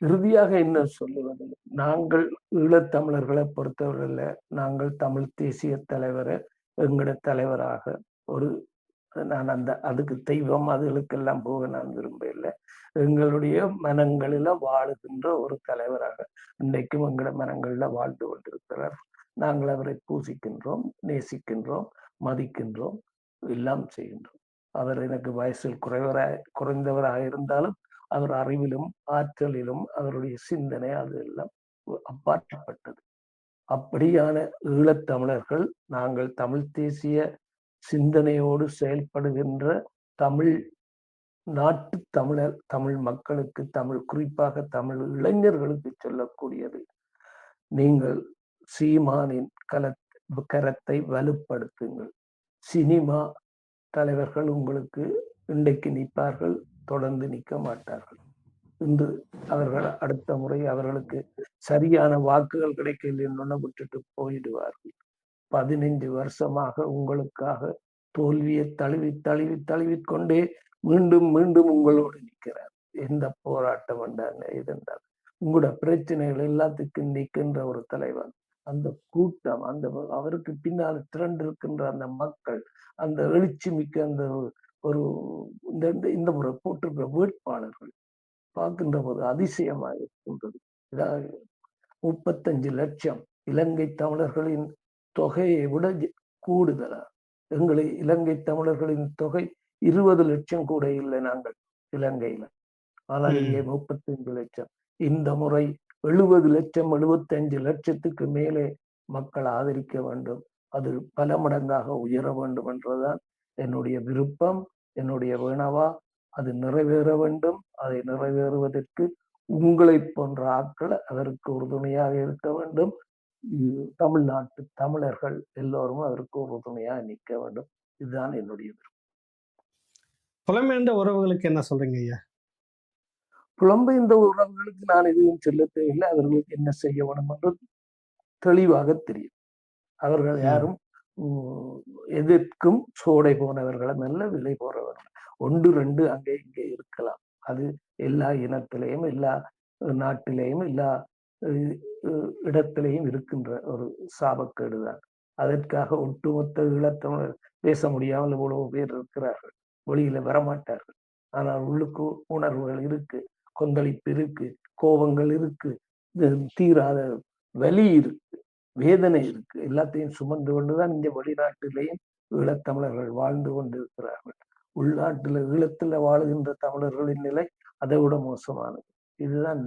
இறுதியாக என்ன சொல்லுவது? நாங்கள் ஈழத்தமிழர்களை பொறுத்தவரையில, நாங்கள் தமிழ் தேசிய தலைவர எங்கட தலைவராக ஒரு நான் அதுக்கு தெய்வம் அதுகளுக்கெல்லாம் போக நான் விரும்பல. எங்களுடைய மனங்களில வாழுகின்ற ஒரு தலைவராக இன்றைக்கும் எங்கட மனங்கள்ல வாழ்ந்து கொண்டிருக்கிறார். நாங்கள் அவரை பூசிக்கின்றோம், நேசிக்கின்றோம், மதிக்கின்றோம், எல்லாம் செய்கின்றோம். அவர் எனக்கு வயசில் குறைந்தவராக இருந்தாலும் அவர் அறிவிலும் ஆற்றலிலும் அவருடைய சிந்தனை அது எல்லாம் அப்பாற்பட்டது. அப்படியான ஈழத்தமிழர்கள் நாங்கள் தமிழ் தேசிய சிந்தனையோடு செயல்படுகின்ற தமிழ் நாட்டு தமிழர் தமிழ் மக்களுக்கு குறிப்பாக தமிழ் இளைஞர்களுக்கு சொல்லக்கூடியது, நீங்கள் சீமானின் கரத்தை வலுப்படுத்துங்கள். சினிமா தலைவர்கள் உங்களுக்கு இன்றைக்கு நிற்பார்கள், தொடர்ந்து நிற்க மாட்டார்கள். இன்று அவர்கள் அடுத்த முறை அவர்களுக்கு சரியான வாக்குகள் கிடைக்கலன்னு விட்டுட்டு போயிடுவார்கள். 15 வருஷமாக உங்களுக்காக தோல்வியை தழுவிக்கொண்டே மீண்டும் மீண்டும் உங்களோடு நிற்கிறார். எந்த போராட்டம் என்றாங்க இருந்தால் உங்களோட பிரச்சனைகள் எல்லாத்துக்கும் நிற்கின்ற ஒரு தலைவர். அந்த கூட்டம், அந்த அவருக்கு பின்னால் திரண்டிருக்கின்ற அந்த மக்கள், அந்த எழுச்சி மிக்க அந்த ஒரு இந்த முறை போட்டிருக்கிற வேட்பாளர்கள் பார்க்கின்ற போது அதிசயமாக இருக்கின்றது. 35 லட்சம் இலங்கை தமிழர்களின் தொகையை விட கூடுதலா. இலங்கை தமிழர்களின் தொகை 20 லட்சம் கூட இல்லை நாங்கள் இலங்கையில. ஆனால் இங்கே 35 லட்சம். இந்த முறை 70 லட்சம் 75 லட்சத்துக்கு மேலே மக்கள் ஆதரிக்க வேண்டும். அது பல மடங்காக உயர வேண்டும் என்றுதான் என்னுடைய விருப்பம், என்னுடைய வேணவா. அது நிறைவேற வேண்டும். அதை நிறைவேறுவதற்கு உங்களை போன்ற ஆட்கள் அதற்கு உறுதுணையாக இருக்க வேண்டும். தமிழ்நாட்டு தமிழர்கள் எல்லோரும் அதற்கு உறுதுணையாக நிற்க வேண்டும். இதுதான் என்னுடைய விருப்பம். புலம்பெயர்ந்த உறவுகளுக்கு என்ன சொல்றீங்க ஐயா? புலம்பெயர்ந்த உறவுகளுக்கு நான் எதுவும் சொல்ல தேவையில்லை. அவர்களுக்கு என்ன செய்ய வேண்டும் என்று தெளிவாக தெரியும். அவர்கள் யாரும் எதற்கும் சோடை போனவர்களை நல்ல விலை போறவர்கள். 1, 2 அங்கே இங்கே இருக்கலாம். அது எல்லா இனத்திலையும், எல்லா நாட்டிலேயும், எல்லா இடத்திலையும் இருக்கின்ற ஒரு சாபக்கேடுதான். அதற்காக ஒட்டுமொத்த ஈழத்தமிழர் பேச முடியாமல் இவ்வளவு பேர் இருக்கிறார்கள். வெளியில வரமாட்டார்கள். ஆனால் உள்ளுக்கு உணர்வுகள் இருக்கு, கொந்தளிப்பு இருக்கு, கோபங்கள் இருக்கு, தீராத வலி இருக்கு, வேதனை இருக்கு. எல்லாத்தையும் சுமந்து கொண்டுதான் இங்க வெளிநாட்டிலேயும் ஈழத்தமிழர்கள் வாழ்ந்து கொண்டிருக்கிறார்கள். உள்நாட்டில ஈழத்துல வாழுகின்ற தமிழர்களின் நிலை அதை விட மோசமானது. இதுதான்